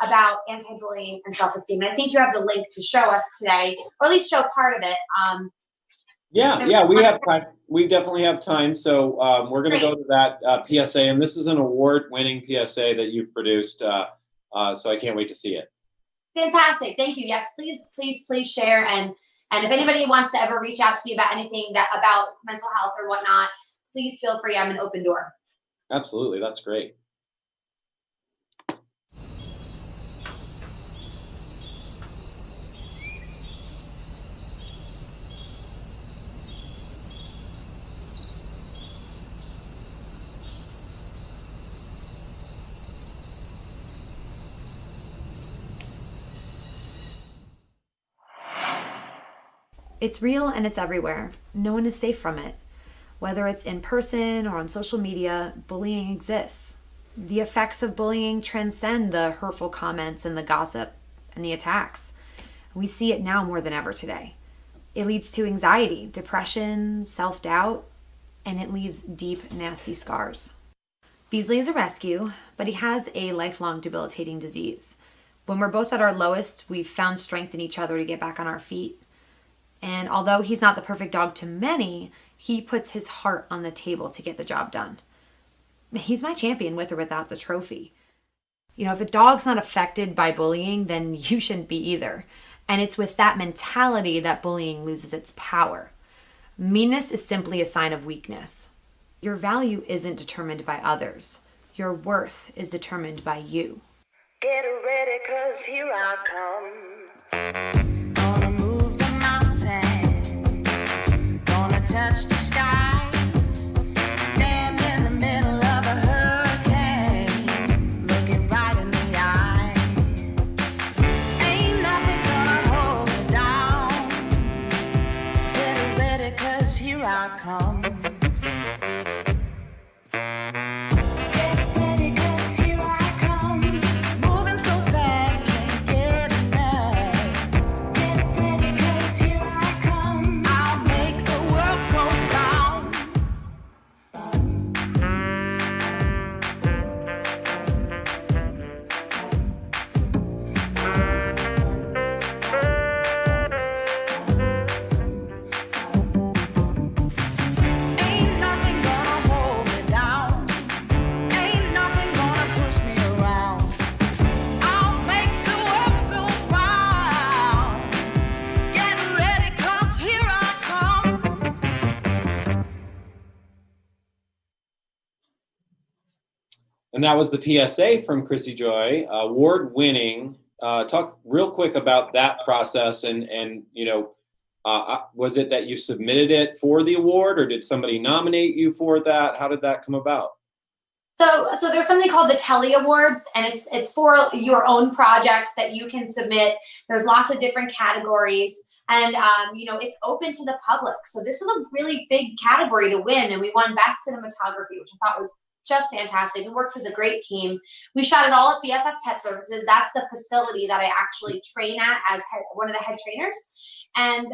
about anti-bullying and self-esteem. And I think you have the link to show us today, or at least show part of it. Yeah, we have time. We definitely have time. So we're going to go to that PSA, and this is an award-winning PSA that you've produced. So I can't wait to see it. Fantastic. Thank you. Yes, please share. And if anybody wants to ever reach out to me about anything about mental health or whatnot, please feel free. I'm an open door. Absolutely. That's great. It's real and it's everywhere. No one is safe from it. Whether it's in person or on social media, bullying exists. The effects of bullying transcend the hurtful comments and the gossip and the attacks. We see it now more than ever today. It leads to anxiety, depression, self-doubt, and it leaves deep, nasty scars. Beasley is a rescue, but he has a lifelong debilitating disease. When we're both at our lowest, we've found strength in each other to get back on our feet. And although he's not the perfect dog to many, he puts his heart on the table to get the job done. He's my champion with or without the trophy. You know, if a dog's not affected by bullying, then you shouldn't be either. And it's with that mentality that bullying loses its power. Meanness is simply a sign of weakness. Your value isn't determined by others. Your worth is determined by you. Get ready, 'cause here I come. Touch the sky, stand in the middle of a hurricane, looking right in the eye. Ain't nothing gonna hold me down. Get ready, 'cause here I come. And that was the PSA from Chrissy Joy, award-winning. Talk real quick about that process, and you know, was it that you submitted it for the award, or did somebody nominate you for that? How did that come about? So there's something called the Telly Awards, and it's for your own projects that you can submit. There's lots of different categories, and you know, it's open to the public. So this was a really big category to win, and we won Best Cinematography, which I thought was just fantastic. We worked with a great team. We shot it all at BFF Pet Services. That's the facility that I actually train at as one of the head trainers. And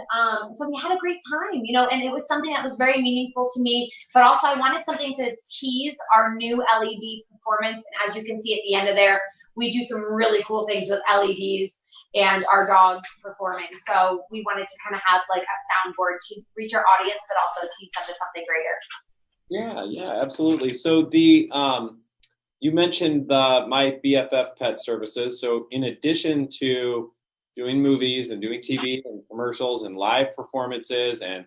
so we had a great time, you know, and it was something that was very meaningful to me, but also I wanted something to tease our new LED performance. And as you can see at the end of there, we do some really cool things with LEDs and our dogs performing. So we wanted to kind of have like a soundboard to reach our audience, but also tease them to something greater. Yeah, absolutely. So the you mentioned the My BFF Pet Services. So in addition to doing movies and doing TV and commercials and live performances and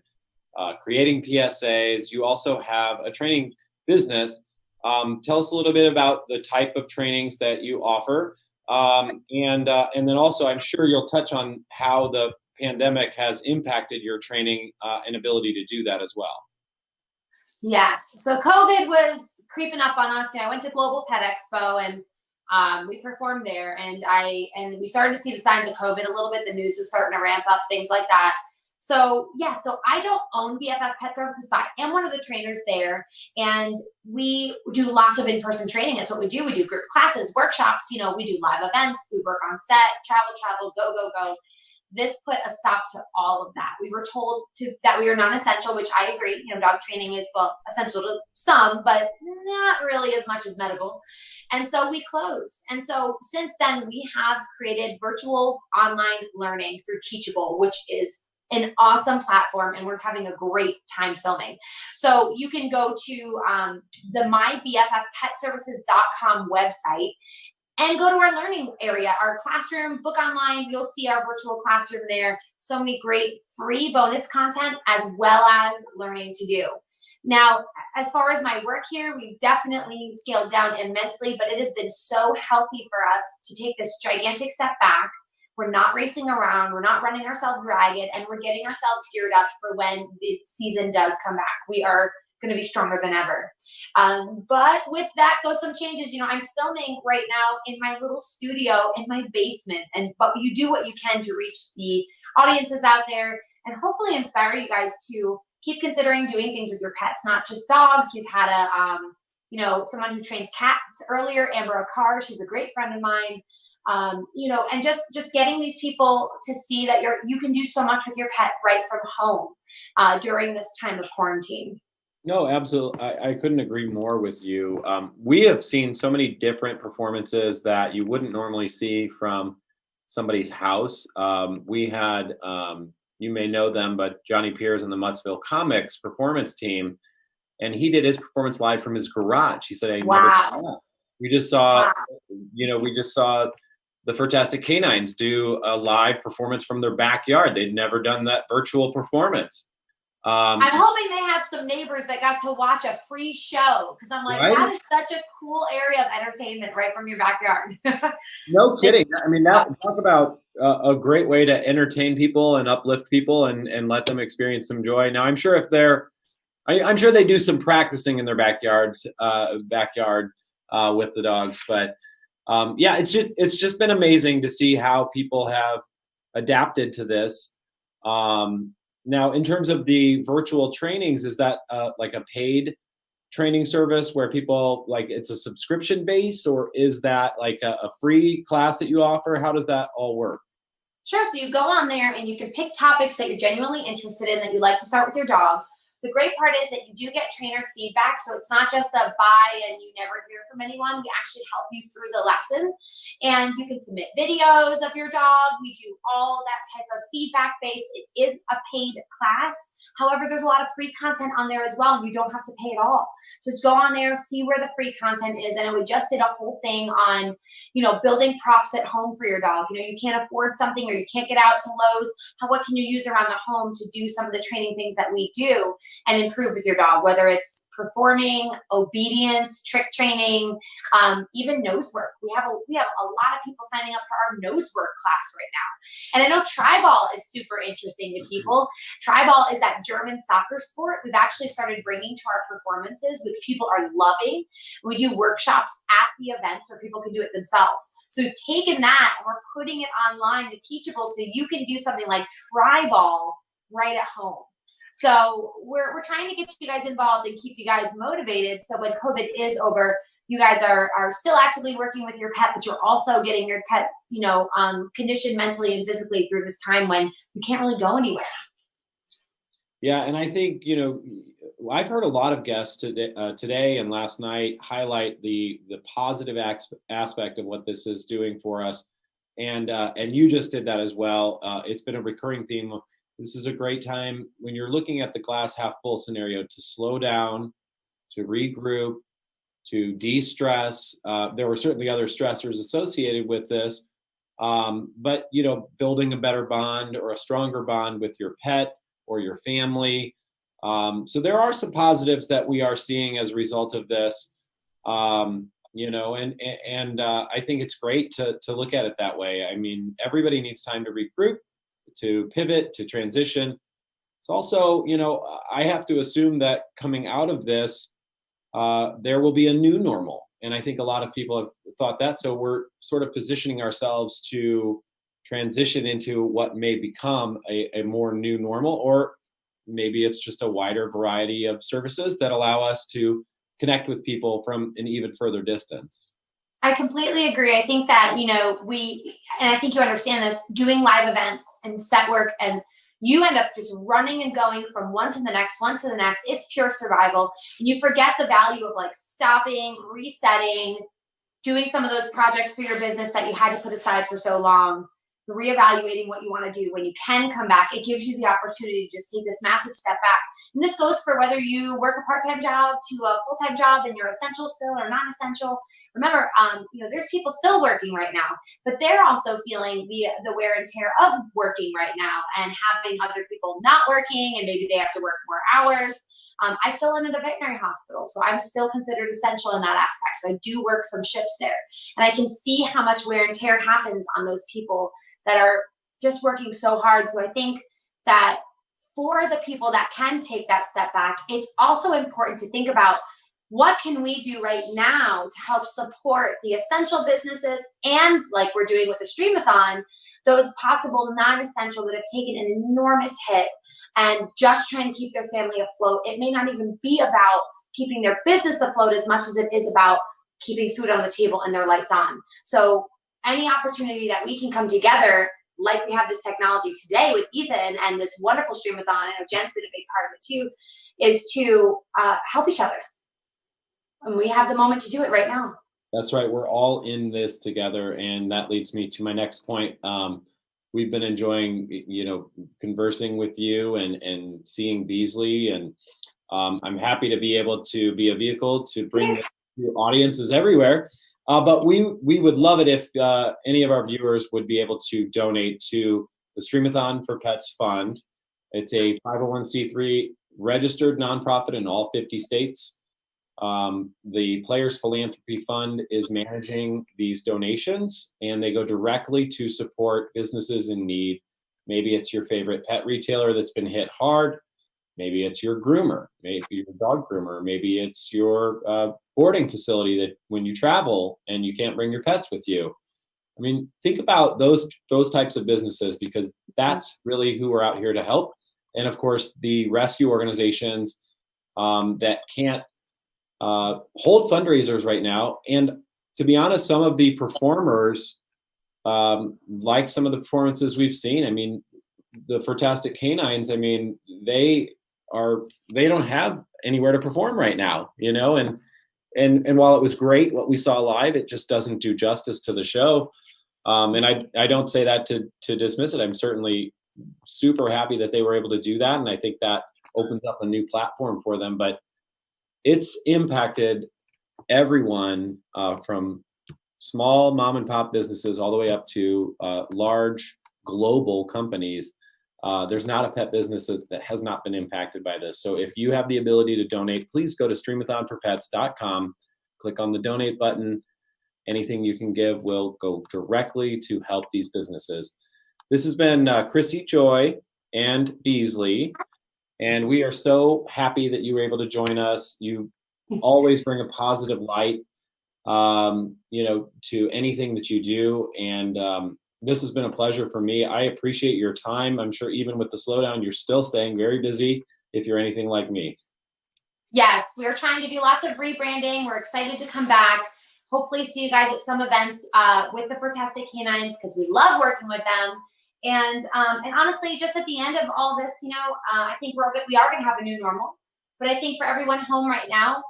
creating PSAs, you also have a training business. Tell us a little bit about the type of trainings that you offer, and then also I'm sure you'll touch on how the pandemic has impacted your training and ability to do that as well. Yes. So COVID was creeping up on us. You know, I went to Global Pet Expo and we performed there, and we started to see the signs of COVID a little bit. The news was starting to ramp up, things like that. So so I don't own BFF Pet Services, but I am one of the trainers there, and we do lots of in-person training. That's what we do. We do group classes, workshops. You know, we do live events. We work on set, travel, go. this put a stop to all of that. We were told that we are non-essential, which I agree. Dog training is, well, essential to some, but not really as much as medical. And so we closed. And so since then, we have created virtual online learning through Teachable, which is an awesome platform, and we're having a great time filming. So you can go to the mybffpetservices.com website and go to our learning area, our classroom, book online. You'll see our virtual classroom there. So many great free bonus content as well as learning to do. Now, as far as my work here, we've definitely scaled down immensely, but it has been so healthy for us to take this gigantic step back. We're not racing around, we're not running ourselves ragged, and we're getting ourselves geared up for when the season does come back. We are going to be stronger than ever. But with that goes some changes. I'm filming right now in my little studio in my basement, but you do what you can to reach the audiences out there and hopefully inspire you guys to keep considering doing things with your pets, not just dogs. We've had someone who trains cats earlier, Amber Akar. She's a great friend of mine. And just getting these people to see that you can do so much with your pet right from home during this time of quarantine. No, absolutely. I couldn't agree more with you. We have seen so many different performances that you wouldn't normally see from somebody's house. We had, you may know them, but Johnny Piers and the Muttsville Comics performance team, and he did his performance live from his garage. He said, Wow. We just saw, we just saw the Fantastic Canines do a live performance from their backyard. They'd never done that virtual performance. I'm hoping they have some neighbors that got to watch a free show, because I'm like, right? That is such a cool area of entertainment right from your backyard. No kidding. I mean, talk about a great way to entertain people and uplift people and let them experience some joy. Now, I'm sure I'm sure they do some practicing in their backyard with the dogs, but it's just been amazing to see how people have adapted to this. Now, in terms of the virtual trainings, is that like a paid training service where people, like, it's a subscription base, or is that like a free class that you offer? How does that all work? Sure. So you go on there and you can pick topics that you're genuinely interested in, that you like to start with your dog. The great part is that you do get trainer feedback. So it's not just a buy and you never hear from anyone. We actually help you through the lesson, and you can submit videos of your dog. We do all that type of feedback base. It is a paid class. However, there's a lot of free content on there as well, and you don't have to pay at all. So just go on there, see where the free content is. And we just did a whole thing on, building props at home for your dog. You can't afford something, or you can't get out to Lowe's. What can you use around the home to do some of the training things that we do and improve with your dog, whether it's performing, obedience, trick training, even nose work. We have a lot of people signing up for our nose work class right now. And I know Tri-Ball is super interesting to people. Tri-Ball is that German soccer sport we've actually started bringing to our performances, which people are loving. We do workshops at the events where people can do it themselves. So we've taken that and we're putting it online to Teachable, so you can do something like Tri-Ball right at home. So we're trying to get you guys involved and keep you guys motivated, so when COVID is over, you guys are still actively working with your pet, but you're also getting your pet, conditioned mentally and physically through this time when you can't really go anywhere. Yeah, and I think, I've heard a lot of guests today and last night highlight the positive aspect of what this is doing for us, and you just did that as well. It's been a recurring theme. This is a great time when you're looking at the glass half full scenario to slow down, to regroup, to de-stress. There were certainly other stressors associated with this, but building a better bond or a stronger bond with your pet or your family. So there are some positives that we are seeing as a result of this, and I think it's great to look at it that way. I mean, everybody needs time to regroup, to pivot, to transition. It's also, I have to assume that coming out of this, there will be a new normal. And I think a lot of people have thought that. So we're sort of positioning ourselves to transition into what may become a more new normal, or maybe it's just a wider variety of services that allow us to connect with people from an even further distance. I completely agree. I think that, and I think you understand this, doing live events and set work, and you end up just running and going from one to the next, one to the next. It's pure survival. And you forget the value of like stopping, resetting, doing some of those projects for your business that you had to put aside for so long, reevaluating what you want to do when you can come back. It gives you the opportunity to just take this massive step back. And this goes for whether you work a part-time job to a full-time job and you're essential still or non-essential. Remember, there's people still working right now, but they're also feeling the wear and tear of working right now and having other people not working, and maybe they have to work more hours. I fill in at a veterinary hospital, so I'm still considered essential in that aspect. So I do work some shifts there, and I can see how much wear and tear happens on those people that are just working so hard. So I think that for the people that can take that step back, it's also important to think about what can we do right now to help support the essential businesses, and like we're doing with the Streamathon, those possible non-essential that have taken an enormous hit and just trying to keep their family afloat. It may not even be about keeping their business afloat as much as it is about keeping food on the table and their lights on. So any opportunity that we can come together, like we have this technology today with Ethan and this wonderful Streamathon, I know Jen's been a big part of it too, is to help each other. And we have the moment to do it right now. That's right. We're all in this together. And that leads me to my next point. We've been enjoying, conversing with you and seeing Beasley. And I'm happy to be able to be a vehicle to bring to audiences everywhere. But we would love it if any of our viewers would be able to donate to the Streamathon for Pets Fund. It's a 501c3 registered nonprofit in all 50 states. The Players Philanthropy Fund is managing these donations, and they go directly to support businesses in need. Maybe it's your favorite pet retailer that's been hit hard. Maybe it's your groomer, maybe your dog groomer. Maybe it's your boarding facility that when you travel and you can't bring your pets with you. I mean, think about those types of businesses, because that's really who we're out here to help. And of course, the rescue organizations that can't hold fundraisers right now. And to be honest, some of the performers, like some of the performances we've seen, I mean, the Fantastic Canines, I mean, they don't have anywhere to perform right now, and while it was great what we saw live, it just doesn't do justice to the show. And I don't say that to dismiss it. I'm certainly super happy that they were able to do that. And I think that opens up a new platform for them, but it's impacted everyone from small mom and pop businesses all the way up to large global companies. There's not a pet business that has not been impacted by this. So if you have the ability to donate, please go to streamathonforpets.com, click on the donate button. Anything you can give will go directly to help these businesses. This has been Chrissy, Joy, and Beasley. And we are so happy that you were able to join us. You always bring a positive light, to anything that you do. And this has been a pleasure for me. I appreciate your time. I'm sure even with the slowdown, you're still staying very busy if you're anything like me. Yes, we're trying to do lots of rebranding. We're excited to come back. Hopefully see you guys at some events with the Fantastic Canines, because we love working with them. And honestly, just at the end of all this, I think we are going to have a new normal. But I think for everyone home right now,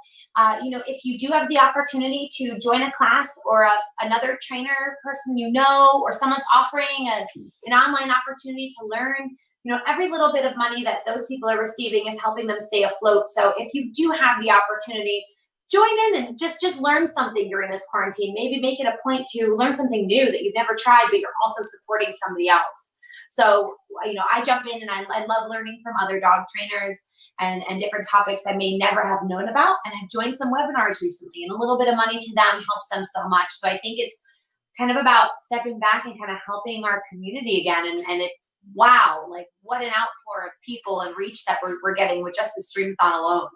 if you do have the opportunity to join a class or another trainer person or someone's offering an online opportunity to learn, every little bit of money that those people are receiving is helping them stay afloat. So if you do have the opportunity, join in and just learn something during this quarantine. Maybe make it a point to learn something new that you've never tried, but you're also supporting somebody else. So, I jump in and I love learning from other dog trainers and different topics I may never have known about. And I've joined some webinars recently, and a little bit of money to them helps them so much. So I think it's kind of about stepping back and kind of helping our community again. And it's, wow, like what an outpour of people and reach that we're getting with just the Streamathon alone.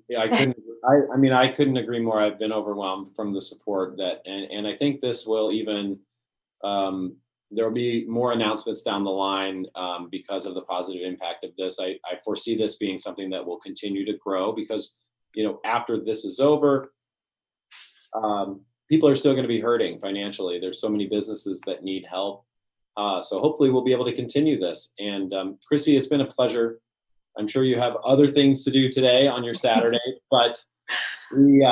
Yeah, I couldn't agree more. I've been overwhelmed from the support and I think this will even, there'll be more announcements down the line because of the positive impact of this. I foresee this being something that will continue to grow because, after this is over, people are still going to be hurting financially. There's so many businesses that need help. So hopefully we'll be able to continue this. And Chrissy, it's been a pleasure. I'm sure you have other things to do today on your Saturday, but we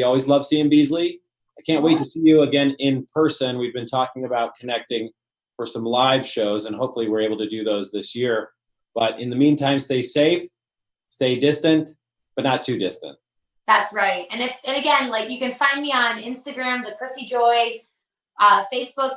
always love seeing Beasley. I can't wait to see you again in person. We've been talking about connecting for some live shows, and hopefully we're able to do those this year. But in the meantime, stay safe, stay distant, but not too distant. That's right. And again, like, you can find me on Instagram, the Chrissy Joy, Facebook,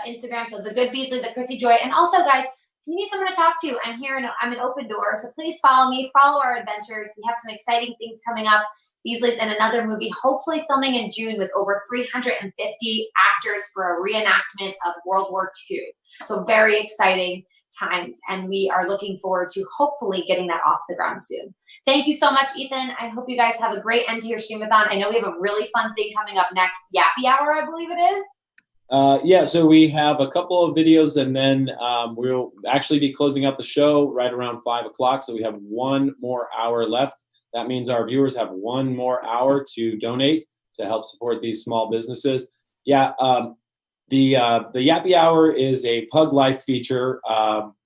Instagram. So the Good Beasley, the Chrissy Joy. And also, guys, if you need someone to talk to, I'm here and I'm an open door. So please follow me, follow our adventures. We have some exciting things coming up. Beasley's in another movie, hopefully filming in June, with over 350 actors for a reenactment of World War II. So very exciting times. And we are looking forward to hopefully getting that off the ground soon. Thank you so much, Ethan. I hope you guys have a great end to your Streamathon. I know we have a really fun thing coming up next, Yappy Hour, I believe it is. Yeah, so we have a couple of videos, and then we'll actually be closing out the show right around 5 o'clock. So we have one more hour left. That means our viewers have one more hour to donate to help support these small businesses. Yeah, the Yappy Hour is a Pug Life feature,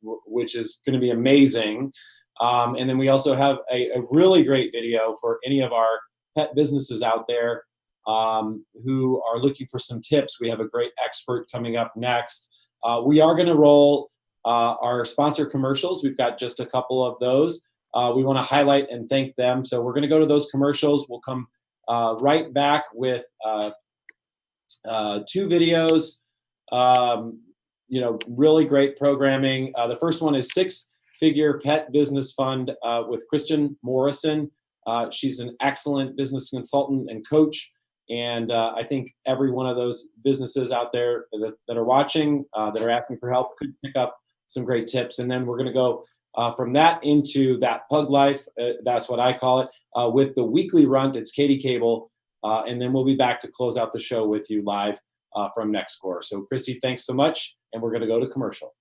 which is going to be amazing. And then we also have a really great video for any of our pet businesses out there who are looking for some tips. We have a great expert coming up next. We are going to roll our sponsor commercials. We've got just a couple of those. We want to highlight and thank them. So we're going to go to those commercials. We'll come right back with 2 videos, really great programming. The first one is 6-Figure Pet Business Fund with Kristen Morrison. She's an excellent business consultant and coach. And I think every one of those businesses out there that are watching, that are asking for help, could pick up some great tips. And then we're going to go from that into that Pug Life, that's what I call it, with the weekly runt. It's Katie Cable. And then we'll be back to close out the show with you live from Next Core. So Chrissy, thanks so much. And we're going to go to commercial.